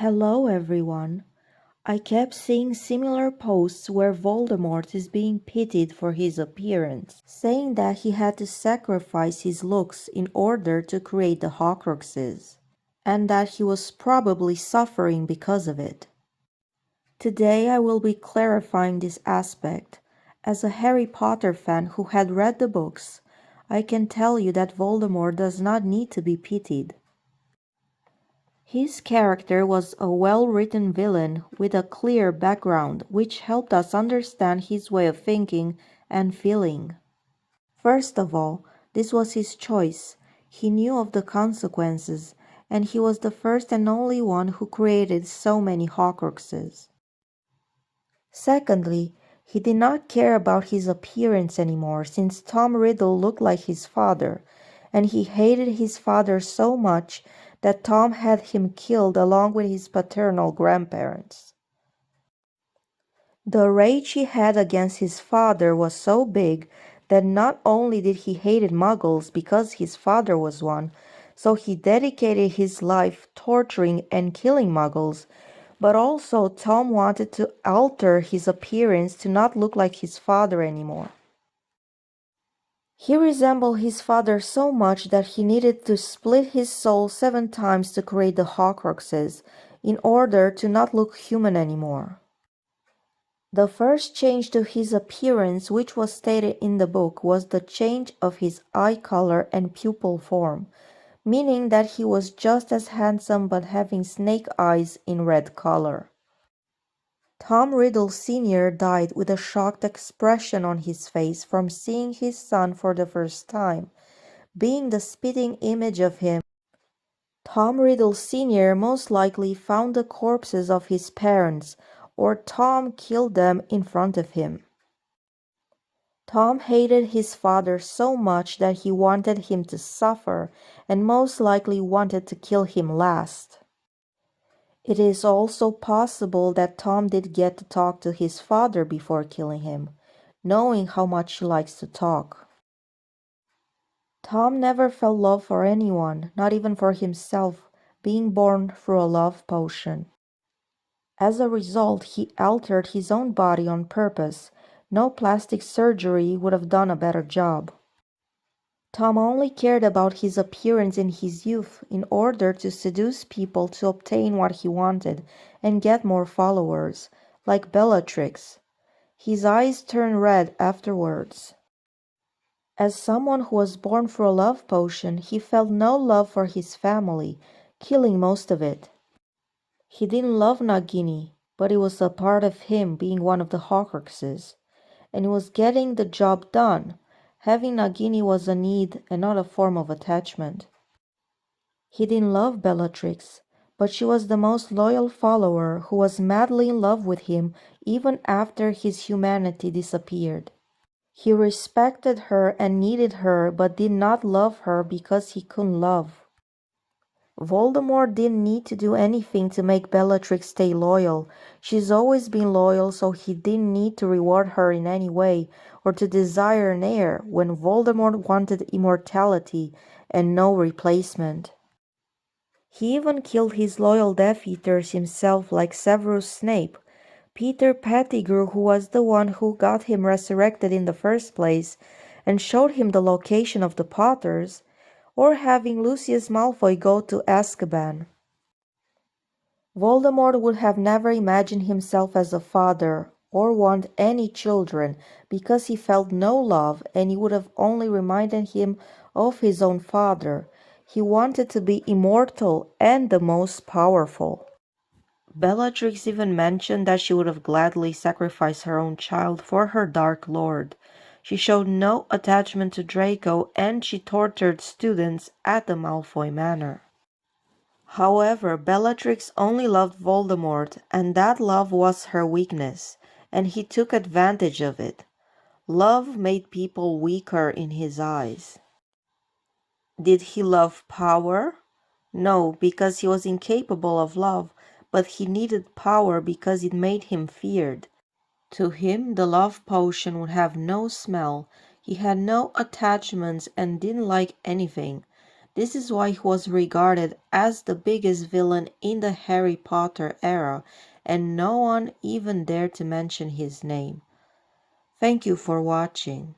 Hello everyone. I kept seeing similar posts where Voldemort is being pitied for his appearance, saying that he had to sacrifice his looks in order to create the hocruxes, and that he was probably suffering because of it. Today I will be clarifying this aspect. As a Harry Potter fan who had read the books, I can tell you that Voldemort does not need to be pitied. His character was a well-written villain with a clear background which helped us understand his way of thinking and feeling. First of all, this was his choice. He knew of the consequences, and he was the first and only one who created so many Horcruxes. Secondly, he did not care about his appearance anymore since Tom Riddle looked like his father, and he hated his father so much that Tom had him killed along with his paternal grandparents. The rage he had against his father was so big that not only did he hate Muggles because his father was one, so he dedicated his life torturing and killing Muggles, but also Tom wanted to alter his appearance to not look like his father anymore. He resembled his father so much that he needed to split his soul 7 times to create the Horcruxes, in order to not look human anymore. The first change to his appearance which was stated in the book was the change of his eye color and pupil form, meaning that he was just as handsome but having snake eyes in red color. Tom Riddle Sr. died with a shocked expression on his face from seeing his son for the first time. Being the spitting image of him, Tom Riddle Sr. most likely found the corpses of his parents, or Tom killed them in front of him. Tom hated his father so much that he wanted him to suffer and most likely wanted to kill him last. It is also possible that Tom did get to talk to his father before killing him, knowing how much he likes to talk. Tom never felt love for anyone, not even for himself, being born through a love potion. As a result, he altered his own body on purpose. No plastic surgery would have done a better job. Tom only cared about his appearance in his youth in order to seduce people to obtain what he wanted and get more followers, like Bellatrix. His eyes turned red afterwards. As someone who was born through a love potion, he felt no love for his family, killing most of it. He didn't love Nagini, but it was a part of him being one of the Horcruxes, and he was getting the job done. Having Nagini was a need and not a form of attachment. He didn't love Bellatrix, but she was the most loyal follower who was madly in love with him even after his humanity disappeared. He respected her and needed her but did not love her because he couldn't love. Voldemort didn't need to do anything to make Bellatrix stay loyal. She's always been loyal, so he didn't need to reward her in any way or to desire an heir when Voldemort wanted immortality and no replacement. He even killed his loyal Death Eaters himself, like Severus Snape, Peter Pettigrew, who was the one who got him resurrected in the first place and showed him the location of the Potters, or having Lucius Malfoy go to Azkaban. Voldemort would have never imagined himself as a father or want any children because he felt no love, and he would have only reminded him of his own father. He wanted to be immortal and the most powerful. Bellatrix even mentioned that she would have gladly sacrificed her own child for her Dark Lord. She showed no attachment to Draco, and she tortured students at the Malfoy Manor. However, Bellatrix only loved Voldemort, and that love was her weakness, and he took advantage of it. Love made people weaker in his eyes. Did he love power? No, because he was incapable of love, but he needed power because it made him feared. To him, the love potion would have no smell. He had no attachments and didn't like anything. This is why he was regarded as the biggest villain in the Harry Potter era, and no one even dared to mention his name. Thank you for watching.